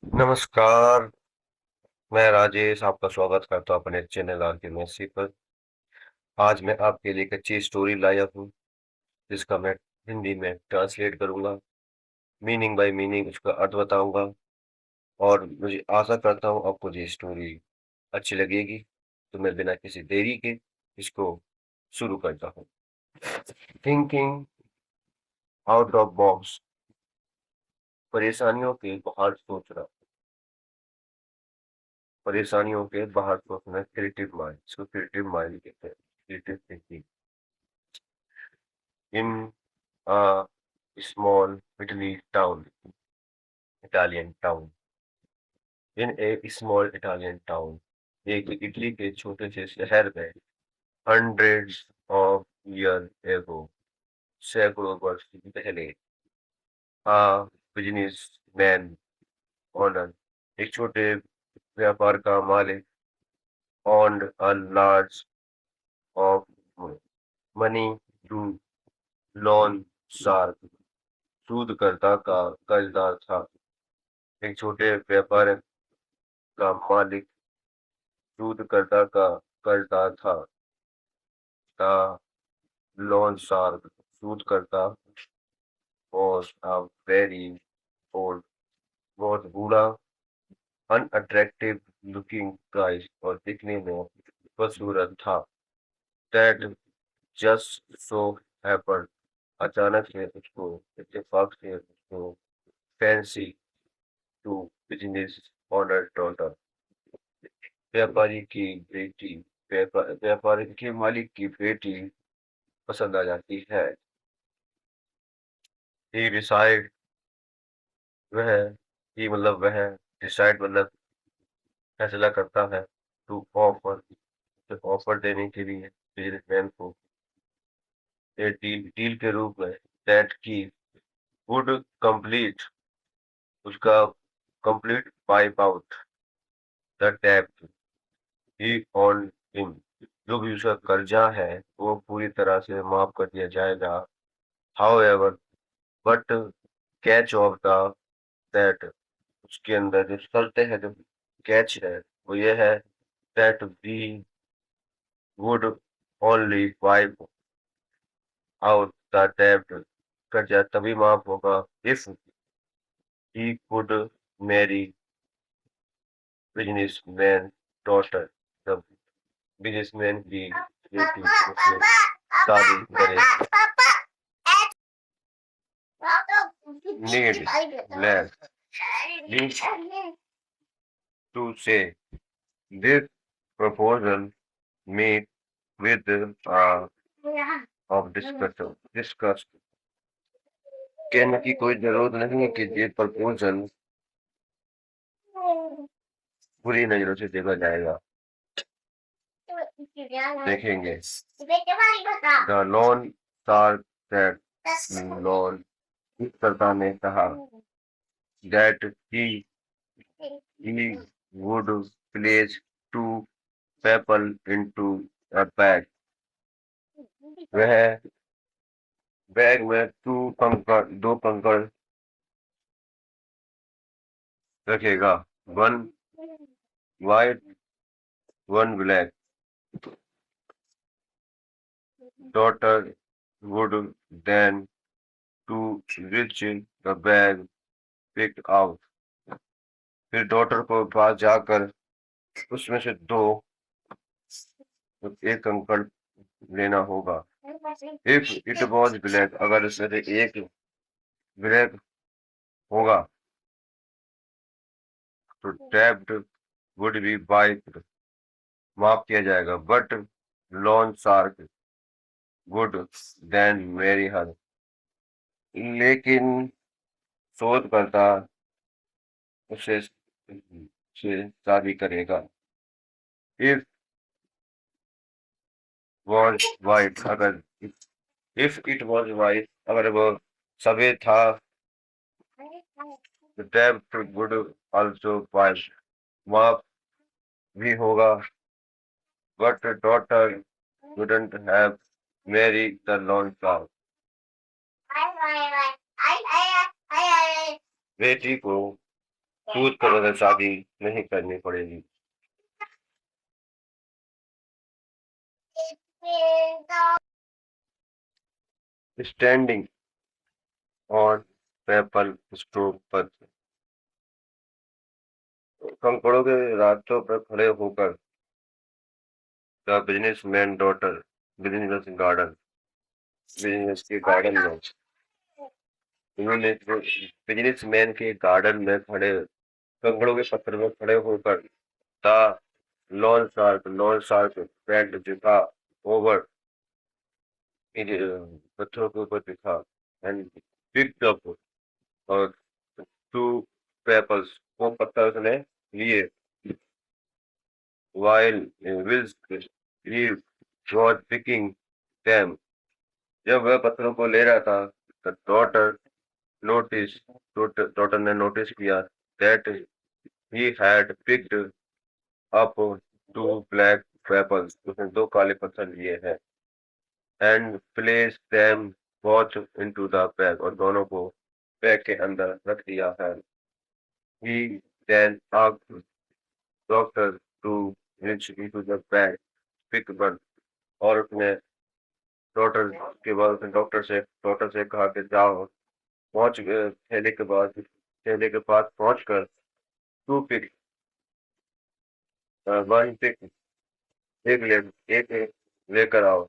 नमस्कार, मैं राजेश आपका स्वागत करता हूँ अपने चैनल आर्किमेसी पर। आज मैं आपके लिए एक अच्छी स्टोरी लाया हूँ, जिसका मैं हिंदी में ट्रांसलेट करूँगा, मीनिंग बाय मीनिंग उसका अर्थ बताऊँगा और मुझे आशा करता हूँ आपको ये स्टोरी अच्छी लगेगी। तो मैं बिना किसी देरी के इसको शुरू करता हूँ। थिंकिंग आउट ऑफ बॉक्स, परेशानियों के बाहर सोचना, परेशानियों के बाहर सोचना, क्रिएटिव माइंड, इसको क्रिएटिव माइंड कहते हैं, creative thinking. In a small Italy town, Italian town. In a small Italian town, एक इटली के छोटे से शहर में hundreds of years ago, सैकड़ों वर्ष पहले, a businessman owner, एक छोटे व्यापार का मालिक, owned a large of money to loan shark, सूदकर्ता का कर्जदार था। एक छोटे व्यापार का मालिक शोधकर्ता का कर्जदार था। The loan shark शोधकर्ता was a very old, बहुत बूढ़ा, unattractive looking guy और दिखने में बदसूरत था। That just so happened, अचानक से उसको, इत्तेफाक से उसको fancy to business owner daughter, व्यापारी की बेटी, व्यापारी के मालिक की बेटी पसंद आ जाती है। ही डिसाइड, वह, ही मतलब वह, डिसाइड मतलब फैसला करता है, टू ऑफर, ऑफर देने के लिए बिजनेसमैन को, ये डील, डील के रूप में, दैट की वुड कंप्लीट, उसका कंप्लीट पाइप आउट द डेब्ट ही ऑन हिम, जो भी उसका कर्जा है वो पूरी तरह से माफ कर दिया जाएगा। However, but catch of the that, उसके अंदर जो शर्तें हैं, जो कैच है वो ये है, that we would only wipe out the debt, कर्जा तभी माफ होगा if he could marry businessman daughter, जब बिजनेसमैन की बेटी उससे शादी करे। Need less, need to say, this proposal meet with of discuss, कहने की कोई जरूरत नहीं है कि ये प्रपोजल बुरी नजरों से देखा जाएगा। देखेंगे। The loan star that, loan करता ने कहा, that he would place two pebble into a bag, वह बैग में दो कंकड़ रखेगा, one white one black, daughter would then to reach the bag picked out, फिर डॉटर को पास जाकर उसमें से दो, एक कंकड़ लेना होगा। इफ इट वॉज ब्लैक, अगर उसमें से एक ब्लैक होगा तो डेब्ट वुड बी वाइप्ड, माफ किया जाएगा, but loan shark would then marry her, लेकिन शोधकर्ता उसे से शादी करेगा। इफ वॉज वाइट, अगर, इफ इट वॉज वाइट, अगर वो सफेद था, तो डेब्ट वुड आल्सो वाइट, माफ भी होगा, but daughter wouldn't have married the lone star, बेटी को सूद पर उन्हें शादी नहीं करनी पड़ेगी। स्टैंडिंग ऑन पेपल स्टोव पर कंकड़ों के रास्तों पर खड़े होकर the businessman daughter business garden business के गार्डन में उन्होंने बिजनेसमैन के गार्डन में खड़े कंकड़ों के पत्थर में खड़े होकर द लॉन शार्क बेंट दिखा ओवर पत्थरों के ऊपर दिखा एंड पिक्ड अप और टू पेपर्स वो पत्थर उसने लिए while whilst he was picking them जब वह पत्थरों को ले रहा था the noticed daughter ने नोटिस किया that he had picked up two black pebbles उसने दो काले पत्थर लिए हैं and placed them both into the bag और दोनों को बैग के अंदर रख दिया है he then asked doctor to reach into the bag pick one और उसने डॉक्टर से कहा कि जाओ पहुंच गए थैले के पास पहुंचकर टू पिक वन पिक एक ले एक लेकर आओ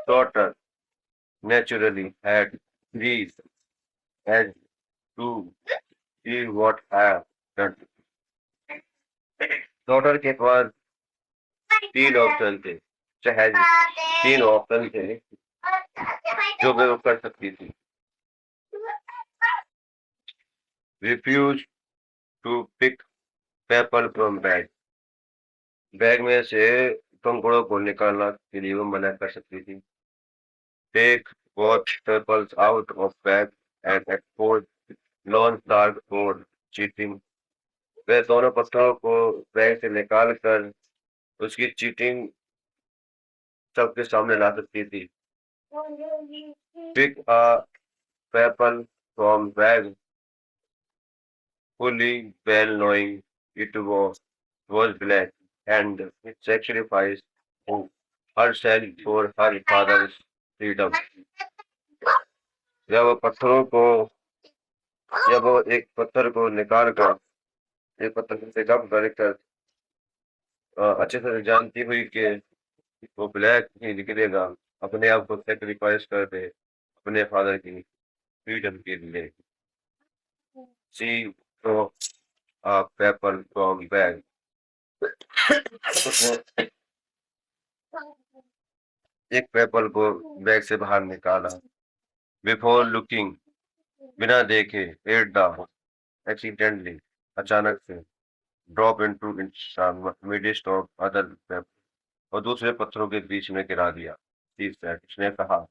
daughter naturally had three had to see what have done daughter के पास तीन ऑप्शन थे सहज तीन ऑप्शन थे जो वे कर सकती थी refuse to pick paper from bag में से कंकड़ों को निकालना के लिए वो मना कर सकती थी take both peppers out of bag and expose lone shark for cheating वे दोनों पत्थरों को बैग से निकाल कर उसकी चीटिंग सबके सामने ला सकती थी pick a pebble from bag fully well knowing it was black and it sacrificed herself for her father's freedom जब वो पत्थरों को जब वो एक पत्थर को निकाल कर एक पत्थर से गप कर अच्छे से जानती हुई कि वो ब्लैक ही निकलेगा अपने आप को सेक्रीफाइस कर दे अपने फादर की फ्रीडम के लिए सी तो पेपर फ्रॉम बैग उसने एक पेपर को बैग से बाहर निकाला बिफोर लुकिंग बिना देखे एट द एक्सीडेंटली अचानक से drop into midst of other paper और दूसरे पत्थरों के बीच में गिरा दिया उसने कहा